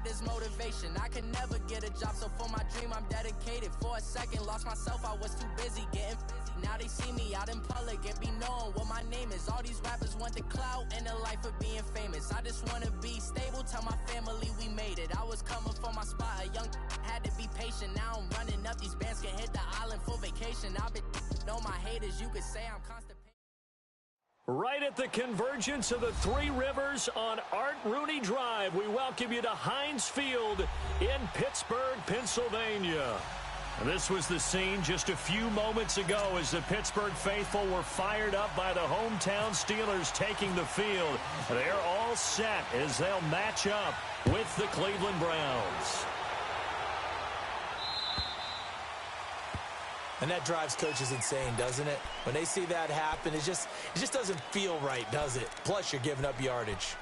is motivation. I could never get a job, so for my dream I'm dedicated. For a second, lost myself, I was too busy getting busy. Now they see me out in public and be knowing what my name is. All these rappers want the clout and the life of being famous. I just wanna be stable, tell my family we made it. I was coming for my spot, a young had to be patient. Now I'm running up, these bands can hit the island for vacation. I've been know my haters, you could say I'm constipated. Right at the convergence of the Three Rivers on Art Rooney Drive, we welcome you to Heinz Field in Pittsburgh, Pennsylvania. And this was the scene just a few moments ago as the Pittsburgh faithful were fired up by the hometown Steelers taking the field. They're all set as they'll match up with the Cleveland Browns. And that drives coaches insane, doesn't it? When they see that happen, it just doesn't feel right, does it? Plus, you're giving up yardage.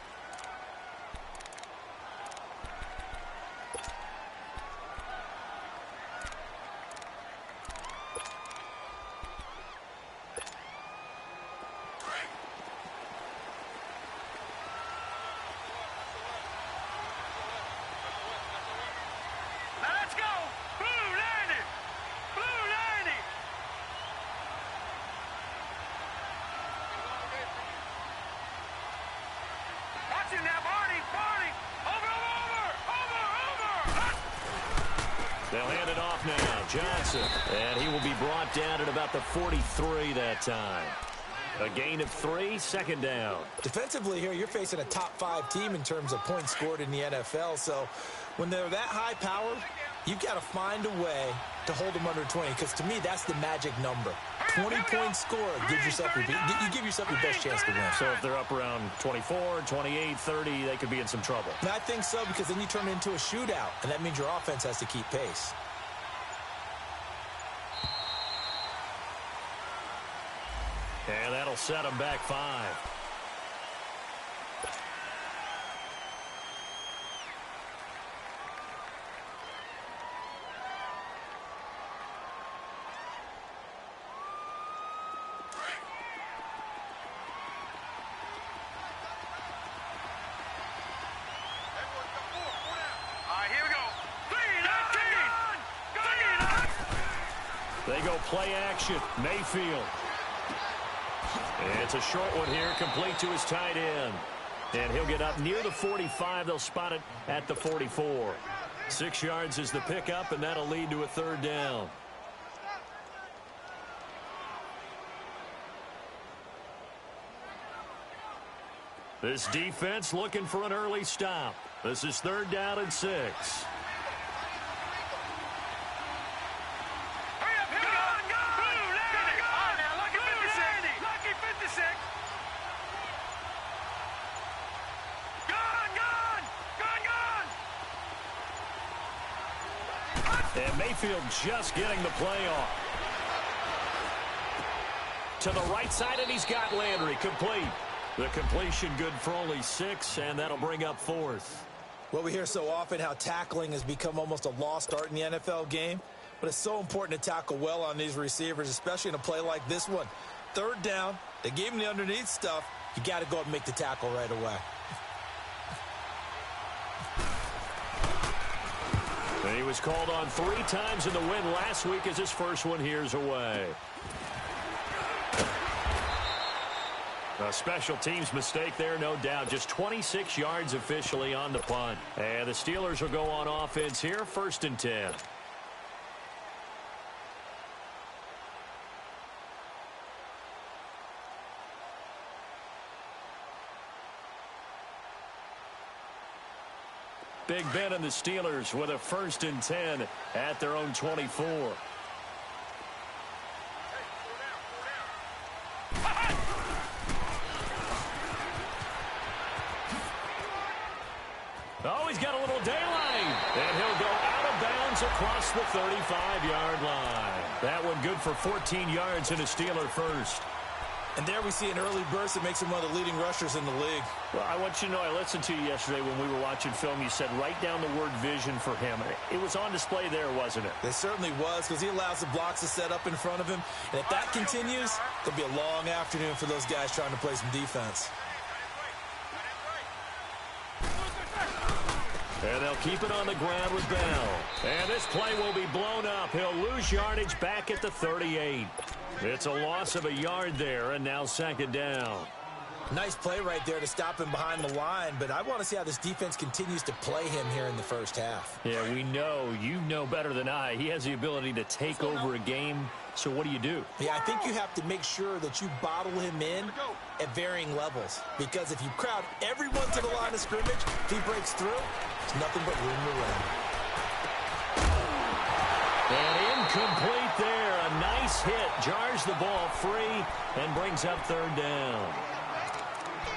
They'll hand it off now. Johnson. And he will be brought down at about the 43 that time. A gain of 3, second down. Defensively here, you're facing a top 5 team in terms of points scored in the NFL. So when they're that high powered, you've got to find a way to hold them under 20. Because to me, that's the magic number. 20 points scored, you give yourself your best chance to win. So if they're up around 24, 28, 30, they could be in some trouble. And I think so, because then you turn it into a shootout, and that means your offense has to keep pace. And that'll set them back 5. They go play action. Mayfield. And it's a short one here, complete to his tight end. And he'll get up near the 45. They'll spot it at the 44. 6 yards is the pickup, and that'll lead to a third down. This defense looking for an early stop. This is 3rd down and 6. And Mayfield just getting the play off. To the right side, and he's got Landry complete. The completion good for only 6, and that'll bring up 4th. Well, we hear so often how tackling has become almost a lost art in the NFL game, but it's so important to tackle well on these receivers, especially in a play like this one. 3rd down, they gave him the underneath stuff. You got to go and make the tackle right away. And he was called on 3 times in the win last week as his first one here's away. A special teams mistake there, no doubt. Just 26 yards officially on the punt. And the Steelers will go on offense here, 1st and 10. Big Ben and the Steelers with a 1st and 10 at their own 24. Oh, he's got a little daylight. And he'll go out of bounds across the 35-yard line. That one good for 14 yards and a Steeler first. And there we see an early burst that makes him one of the leading rushers in the league. Well, I want you to know, I listened to you yesterday when we were watching film. You said write down the word vision for him. It was on display there, wasn't it? It certainly was, because he allows the blocks to set up in front of him. And if that continues, it'll be a long afternoon for those guys trying to play some defense. And they'll keep it on the ground with Bell. And this play will be blown up. He'll lose yardage back at the 38. It's a loss of a yard there, and now second down. Nice play right there to stop him behind the line, but I want to see how this defense continues to play him here in the first half. Yeah, you know better than I. He has the ability to take over a game, so what do? Yeah, I think you have to make sure that you bottle him in at varying levels, because if you crowd everyone to the line of scrimmage, if he breaks through, there's nothing but room to run. And incomplete there. A nice hit. Jars the ball free and brings up third down.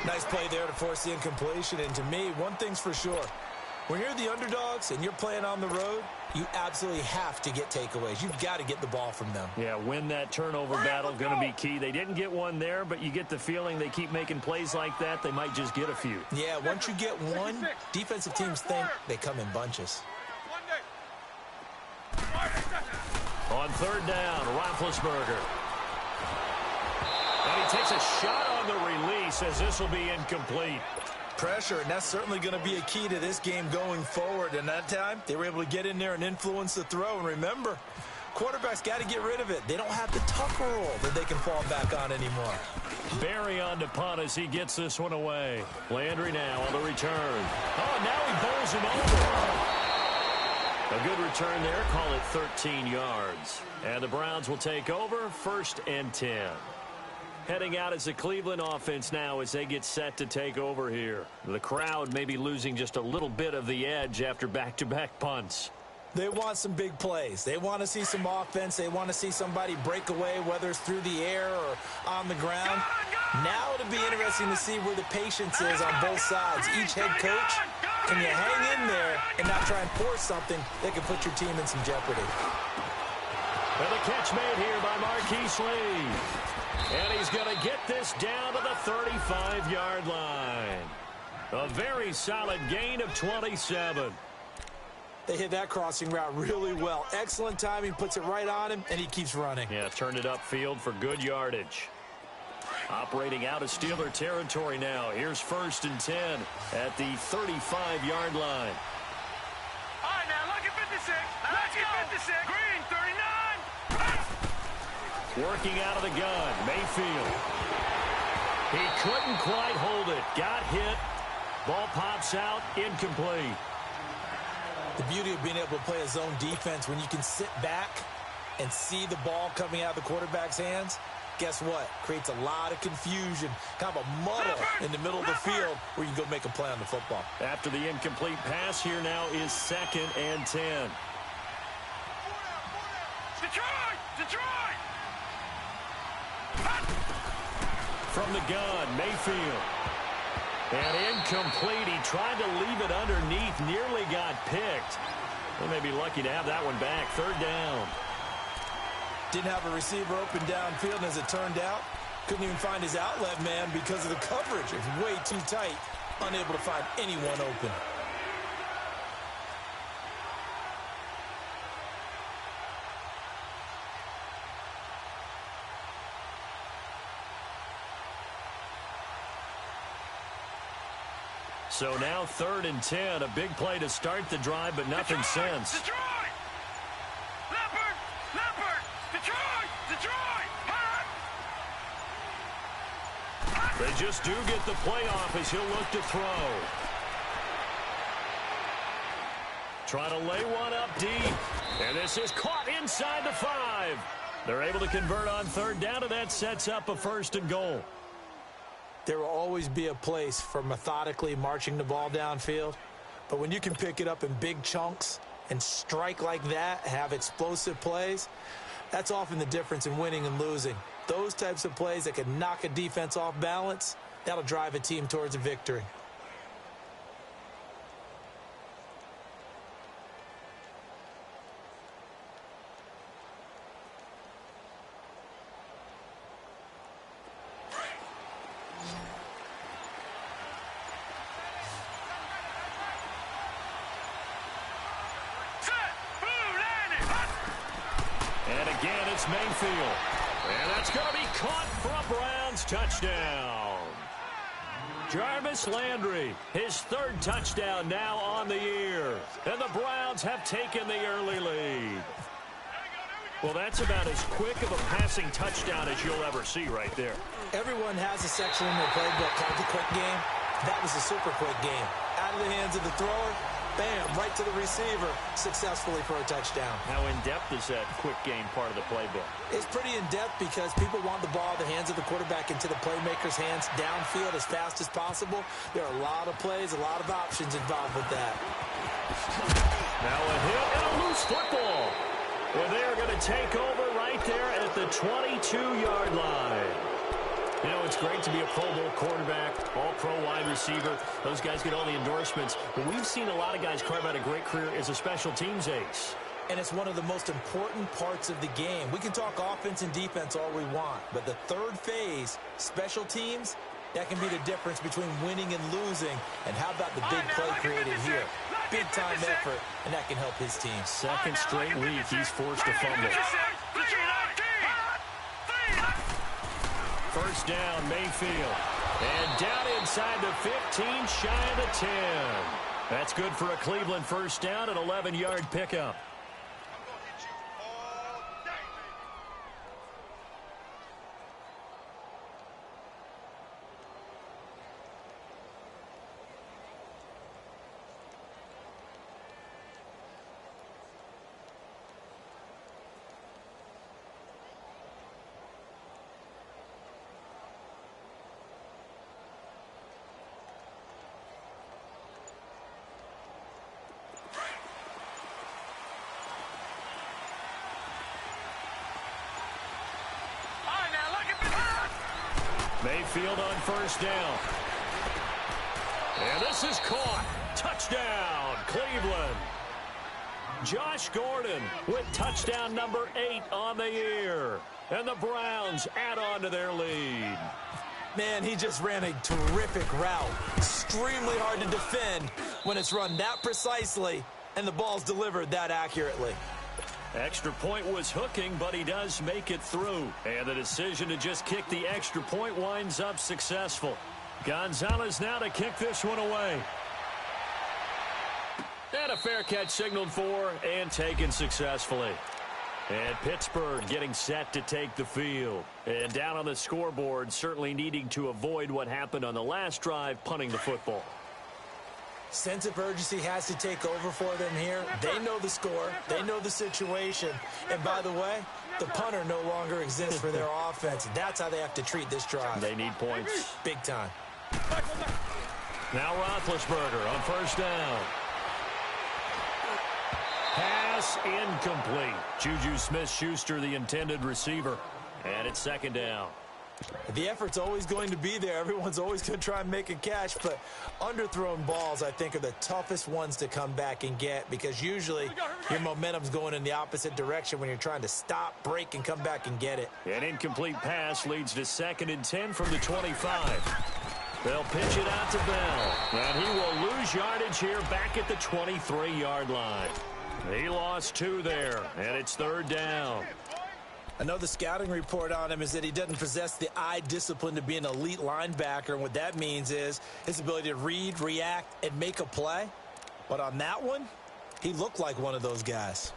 Nice play there to force the incompletion. And to me, one thing's for sure. When you're the underdogs and you're playing on the road, you absolutely have to get takeaways. You've got to get the ball from them. Yeah, win that turnover battle, going to be key. They didn't get one there, but you get the feeling they keep making plays like that, they might just get a few. Yeah, once you get one, defensive teams think they come in bunches. On third down, Roethlisberger. And he takes a shot on the release as this will be incomplete. Pressure, and that's certainly going to be a key to this game going forward. And that time, they were able to get in there and influence the throw. And remember, quarterbacks got to get rid of it. They don't have the Tucker roll that they can fall back on anymore. Barry on to punt as he gets this one away. Landry now on the return. Oh, now he bowls him over. A good return there. Call it 13 yards. And the Browns will take over 1st and 10. Heading out as the Cleveland offense now as they get set to take over here. The crowd may be losing just a little bit of the edge after back-to-back punts. They want some big plays. They want to see some offense. They want to see somebody break away, whether it's through the air or on the ground. Now it'll be interesting to see where the patience is on both sides. Each head coach, can you hang in there and not try and force something that can put your team in some jeopardy? And the catch made here by Marquise Lee. And he's going to get this down to the 35-yard line. A very solid gain of 27. They hit that crossing route really well. Excellent timing, puts it right on him, and he keeps running. Yeah, turned it upfield for good yardage. Operating out of Steeler territory now. Here's 1st and 10 at the 35-yard line. All right, now look at 56. Let's get 56. Green, 39. Working out of the gun, Mayfield. He couldn't quite hold it. Got hit. Ball pops out, incomplete. The beauty of being able to play a zone defense, when you can sit back and see the ball coming out of the quarterback's hands, guess what? Creates a lot of confusion, kind of a muddle in the middle of the field where you can go make a play on the football. After the incomplete pass, here now is 2nd and 10. Detroit! From the gun, Mayfield. And incomplete. He tried to leave it underneath. Nearly got picked. They may be lucky to have that one back. 3rd down. Didn't have a receiver open downfield, and as it turned out, couldn't even find his outlet man because of the coverage. It was way too tight. Unable to find anyone open. So now 3rd and 10. A big play to start the drive, but nothing since. Detroit! Leopard! Detroit! They just do get the playoff as he'll look to throw. Trying to lay one up deep. And this is caught inside the 5. They're able to convert on 3rd down, and that sets up a 1st and goal. There will always be a place for methodically marching the ball downfield. But when you can pick it up in big chunks and strike like that, have explosive plays, that's often the difference in winning and losing. Those types of plays that can knock a defense off balance, that'll drive a team towards a victory. Mayfield. And that's going to be caught for a Browns touchdown. Jarvis Landry, his third touchdown now on the year. And the Browns have taken the early lead. Well, that's about as quick of a passing touchdown as you'll ever see right there. Everyone has a section in their playbook called the quick game. That was a super quick game. Out of the hands of the thrower, bam, right to the receiver, successfully for a touchdown. How in-depth is that quick game part of the playbook? It's pretty in-depth because people want the ball in the hands of the quarterback into the playmaker's hands downfield as fast as possible. There are a lot of plays, a lot of options involved with that. Now a hit and a loose football. And they are going to take over right there at the 22-yard line. You know, it's great to be a Pro Bowl quarterback, all-pro wide receiver. Those guys get all the endorsements. But we've seen a lot of guys carve out a great career as a special teams ace. And it's one of the most important parts of the game. We can talk offense and defense all we want, but the third phase, special teams, that can be the difference between winning and losing. And how about the big play created here? Big-time effort, and that can help his team. Second straight week, he's forced to fumble. First down, Mayfield. And down inside the 15, shy of the 10. That's good for a Cleveland first down, an 11-yard pickup. Mayfield on first down. And this is caught. Touchdown, Cleveland. Josh Gordon with touchdown number 8 on the year. And the Browns add on to their lead. Man, he just ran a terrific route. Extremely hard to defend when it's run that precisely and the ball's delivered that accurately. Extra point was hooking, but he does make it through. And the decision to just kick the extra point winds up successful. Gonzalez now to kick this one away. And a fair catch signaled for and taken successfully. And Pittsburgh getting set to take the field. And down on the scoreboard, certainly needing to avoid what happened on the last drive, punting the football. Sense of urgency has to take over for them here. They know the score. They know the situation. And by the way, the punter no longer exists for their offense. That's how they have to treat this drive. They need points. Big time. Now Roethlisberger on first down. Pass incomplete. Juju Smith-Schuster, the intended receiver. And it's second down. The effort's always going to be there. Everyone's always going to try and make a catch, but underthrown balls, I think, are the toughest ones to come back and get because usually your momentum's going in the opposite direction when you're trying to stop, break, and come back and get it. An incomplete pass leads to 2nd and 10 from the 25. They'll pitch it out to Bell, and he will lose yardage here back at the 23-yard line. He lost 2 there, and it's third down. I know the scouting report on him is that he doesn't possess the eye discipline to be an elite linebacker, and what that means is his ability to read, react, and make a play. But on that one, he looked like one of those guys.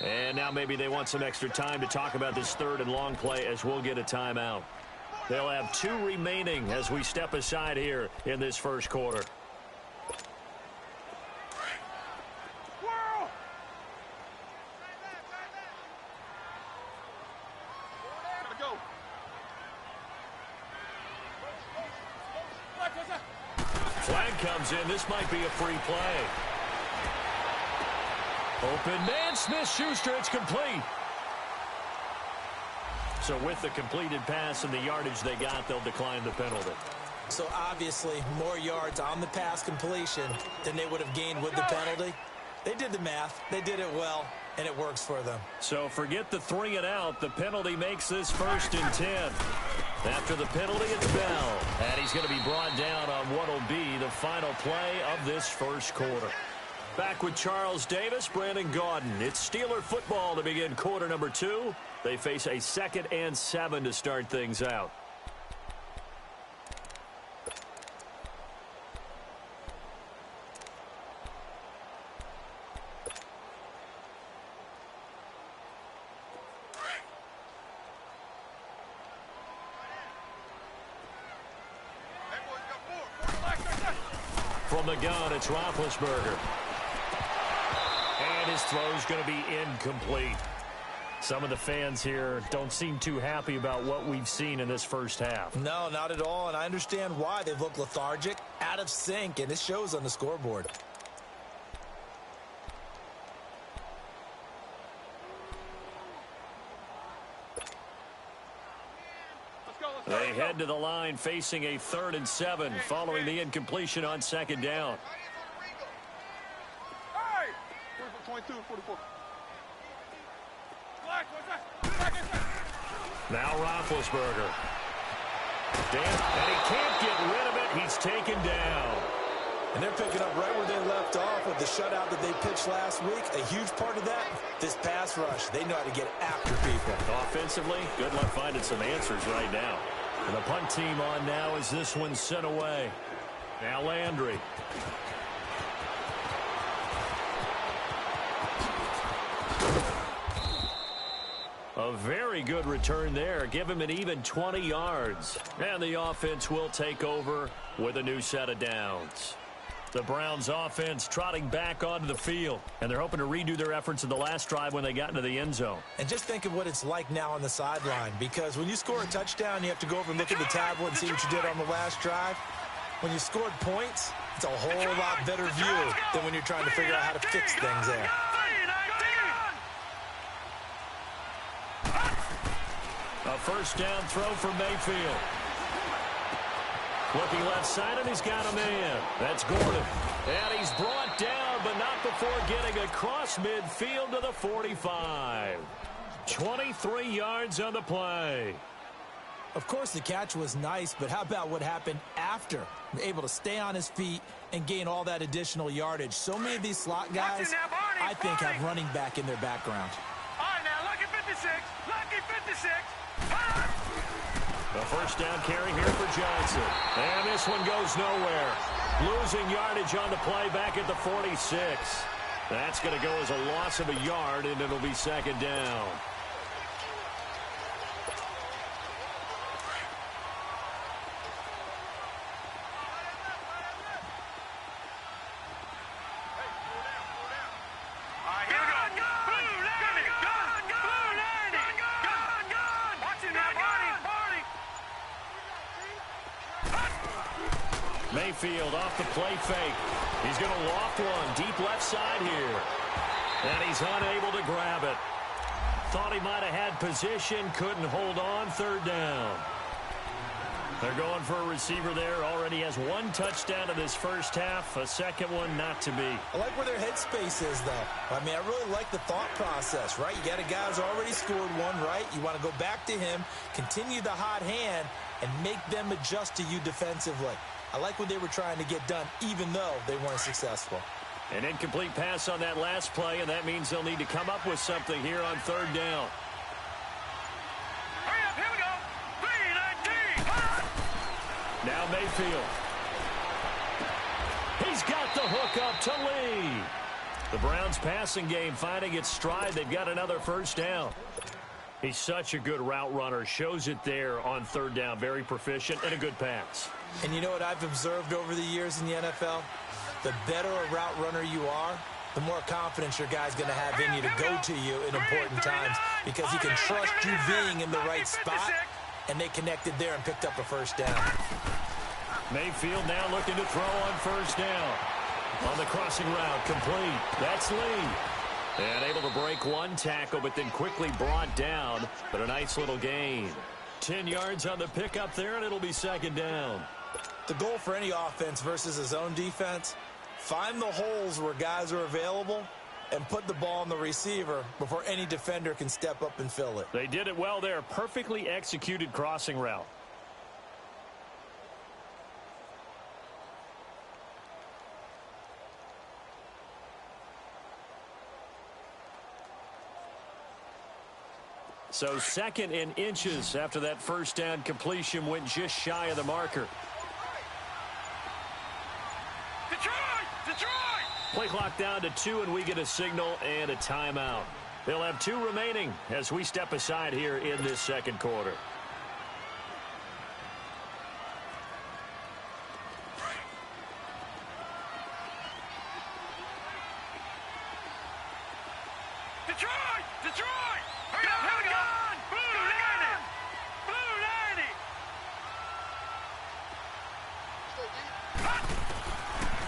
And now maybe they want some extra time to talk about this third and long play as we'll get a timeout. They'll have 2 remaining as we step aside here in this first quarter. Flag comes in. This might be a free play. Open man, Smith-Schuster, it's complete. So with the completed pass and the yardage they got, they'll decline the penalty. So obviously more yards on the pass completion than they would have gained with the penalty. They did the math. They did it well, and it works for them. So forget the 3 and out. The penalty makes this 1st and 10. After the penalty, it's Bell. And he's going to be brought down on what will be the final play of this first quarter. Back with Charles Davis, Brandon Gaudin. It's Steeler football to begin quarter number 2. They face a 2nd and 7 to start things out. From the gun, it's Roethlisberger. And his throw's going to be incomplete. Some of the fans here don't seem too happy about what we've seen in this first half. No, not at all, and I understand why. They've looked lethargic, out of sync, and it shows on the scoreboard. They head to the line facing a 3rd and 7 following the incompletion on 2nd down. Hey! 22, 44. Now Roethlisberger. And he can't get rid of it. He's taken down. And they're picking up right where they left off with the shutout that they pitched last week. A huge part of that, this pass rush. They know how to get after people. Offensively, good luck finding some answers right now. And the punt team on now as this one's sent away. Now Landry. A very good return there. Give him an even 20 yards. And the offense will take over with a new set of downs. The Browns offense trotting back onto the field. And they're hoping to redo their efforts in the last drive when they got into the end zone. And just think of what it's like now on the sideline. Because when you score a touchdown, you have to go over and look at the tablet and see what you did on the last drive. When you scored points, it's a whole lot better view than when you're trying to figure out how to fix things there. A first down throw for Mayfield. Looking left side, and he's got a man. That's Gordon. And he's brought down, but not before getting across midfield to the 45. 23 yards on the play. Of course, the catch was nice, but how about what happened after? Able to stay on his feet and gain all that additional yardage. So many of these slot guys, I think, have running back in their background. All right, now, lucky 56. Lucky 56. The first down carry here for Johnson. And this one goes nowhere. Losing yardage on the play back at the 46. That's going to go as a loss of a yard, and it'll be 2nd down. Mayfield off the play fake. He's going to loft one deep left side here. And he's unable to grab it. Thought he might have had position, couldn't hold on. 3rd down. They're going for a receiver there. Already has 1 touchdown in this first half. A second one not to be. I like where their headspace is, though. I mean, I really like the thought process, right? You got a guy who's already scored one, right? You want to go back to him, continue the hot hand, and make them adjust to you defensively. I like what they were trying to get done, even though they weren't successful. An incomplete pass on that last play, and that means they'll need to come up with something here on 3rd down. Hurry up, here we go. 3-19. Now Mayfield. He's got the hook up to Lee. The Browns passing game finding its stride. They've got another first down. He's such a good route runner. Shows it there on 3rd down. Very proficient and a good pass. And you know what I've observed over the years in the NFL? The better a route runner you are, the more confidence your guy's going to have in you to go to you in important times because he can trust you being in the right spot, and they connected there and picked up a first down. Mayfield now looking to throw on 1st down. On the crossing route, complete. That's Lee. And able to break 1 tackle, but then quickly brought down. But a nice little gain. 10 yards on the pickup there, and it'll be 2nd down. The goal for any offense versus his own defense, find the holes where guys are available and put the ball on the receiver before any defender can step up and fill it. They did it well there. Perfectly executed crossing route. So 2nd and inches after that first down completion went just shy of the marker. Detroit! Play clock down to 2, and we get a signal and a timeout. They'll have 2 remaining as we step aside here in this second quarter. Detroit! Hurry up! Blue 90!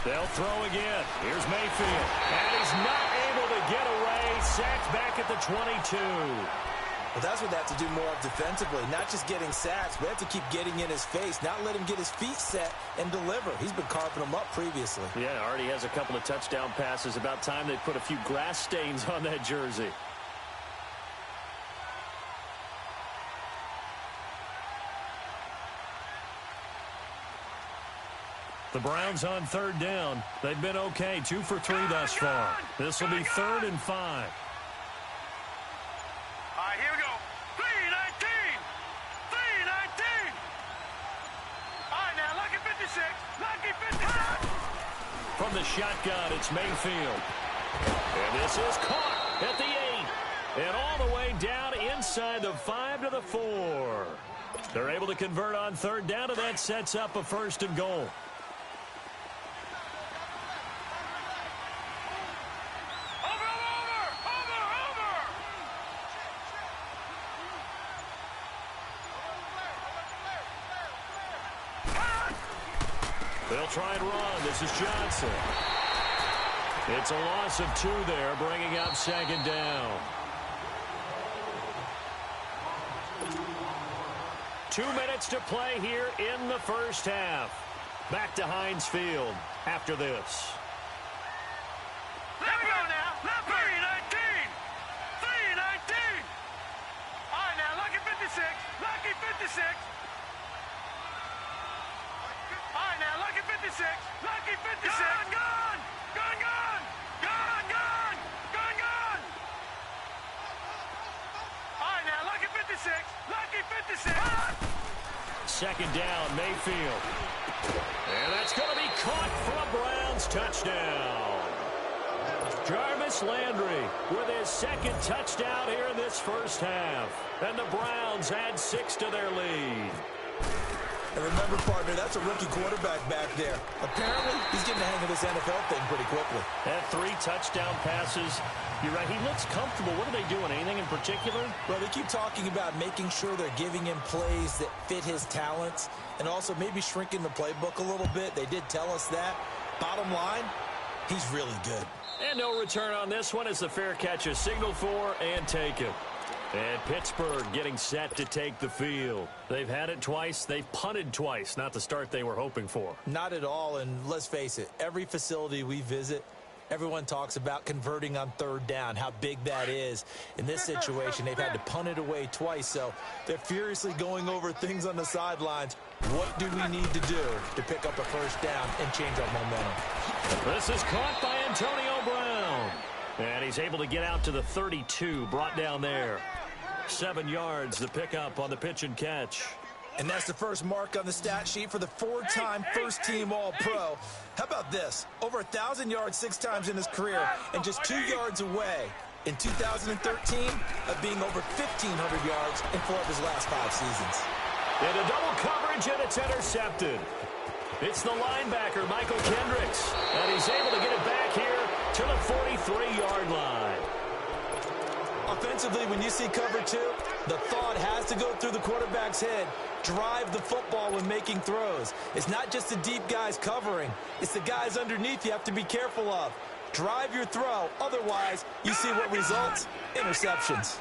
They'll throw again. Here's Mayfield. And he's not able to get away. Sacked back at the 22. Well, that's what they have to do more of defensively. Not just getting sacks, but they have to keep getting in his face, not let him get his feet set and deliver. He's been carving them up previously. Yeah, already has a couple of touchdown passes. About time they put a few grass stains on that jersey. The Browns on 3rd down. They've been okay. 2 for 3 thus far. This will be 3rd and 5. All right, here we go. 3-19. All right, now, lucky 56. Lucky 56. From the shotgun, it's Mayfield. And this is caught at the 8. And all the way down inside the 5 to the 4. They're able to convert on 3rd down, and that sets up a 1st and goal. They'll try and run. This is Johnson. It's a loss of 2 there, bringing up 2nd down. 2 minutes to play here in the first half. Back to Heinz Field after this. Let me go now. 3-19. All right, now, lucky 56. Lucky 56. All right, now, lucky 56. Lucky 56. Gun! All right, now, lucky 56. Lucky 56. 2nd down, Mayfield. And that's going to be caught for a Browns touchdown. Jarvis Landry with his 2nd touchdown here in this first half. And the Browns add 6 to their lead. And remember, partner, that's a rookie quarterback back there. Apparently, he's getting the hang of this NFL thing pretty quickly. Had 3 touchdown passes. You're right, he looks comfortable. What are they doing? Anything in particular? Well, they keep talking about making sure they're giving him plays that fit his talents and also maybe shrinking the playbook a little bit. They did tell us that. Bottom line, he's really good. And no return on this one as the fair catch is signaled for and taken. And Pittsburgh getting set to take the field. They've had it twice. They've punted twice. Not the start they were hoping for. Not at all, and let's face it, every facility we visit, everyone talks about converting on 3rd down, how big that is. In this situation, they've had to punt it away twice, so they're furiously going over things on the sidelines. What do we need to do to pick up a 1st down and change our momentum? This is caught by Antonio Brown. And he's able to get out to the 32, brought down there. 7 yards, the pickup on the pitch and catch. And that's the first mark on the stat sheet for the 4-time first-team All-Pro. How about this? Over 1,000 yards 6 times in his career and just 2 yards away in 2013 of being over 1,500 yards in 4 of his last 5 seasons. Into double coverage, and it's intercepted. It's the linebacker, Michael Kendricks, and he's able to get it back here to the 43-yard line. Offensively, when you see cover 2, the thought has to go through the quarterback's head. Drive the football when making throws. It's not just the deep guys covering. It's the guys underneath you have to be careful of. Drive your throw. Otherwise, you see what results? Interceptions.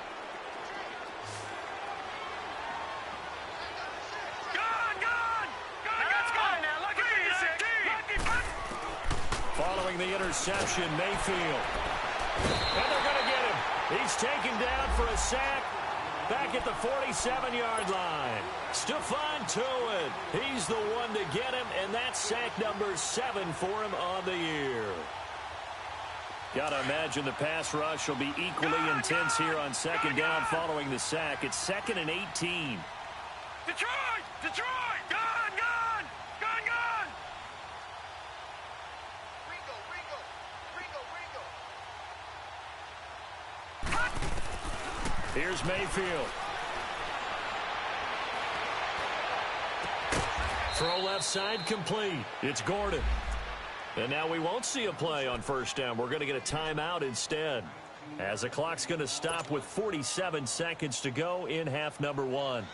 Following the interception, Mayfield. And they're going to get him. He's taken down for a sack back at the 47-yard line. Stephon Tuitt, he's the one to get him, and that's sack number 7 for him on the year. Gotta imagine the pass rush will be equally intense here on second down following the sack. It's 2nd and 18. Detroit! Detroit! Gone! Gone! Gone! Gone! Ringo! Ringo! Ringo! Here's Mayfield. Throw left side complete. It's Gordon. And now we won't see a play on first down. We're going to get a timeout instead, as the clock's going to stop with 47 seconds to go in half number 1.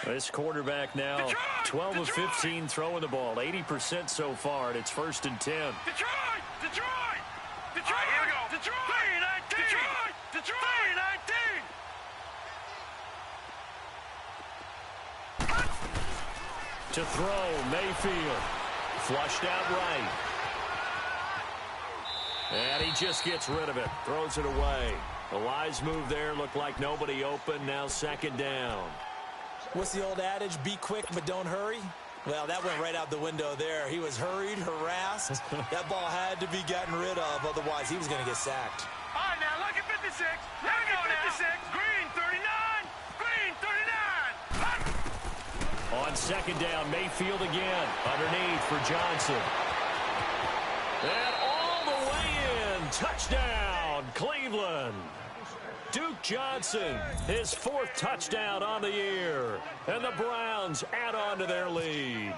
This quarterback now 12 of 15 throwing the ball, 80% so far, and it's 1st and 10. Detroit! Detroit! Detroit! Here we go. Detroit! 3-19! Detroit! Detroit! 3-19! To throw, Mayfield. Flushed out right. And he just gets rid of it. Throws it away. The wise move there. Looked like nobody open. Now 2nd down. What's the old adage? Be quick, but don't hurry. Well, that went right out the window there. He was hurried, harassed. That ball had to be gotten rid of. Otherwise, he was going to get sacked. All right, now look at 56. Look at 56. Green, 39. Green, 39. On 2nd down, Mayfield again. Underneath for Johnson. And all the way in. Touchdown, Cleveland. Duke Johnson, his 4th touchdown on the year. And the Browns add on to their lead.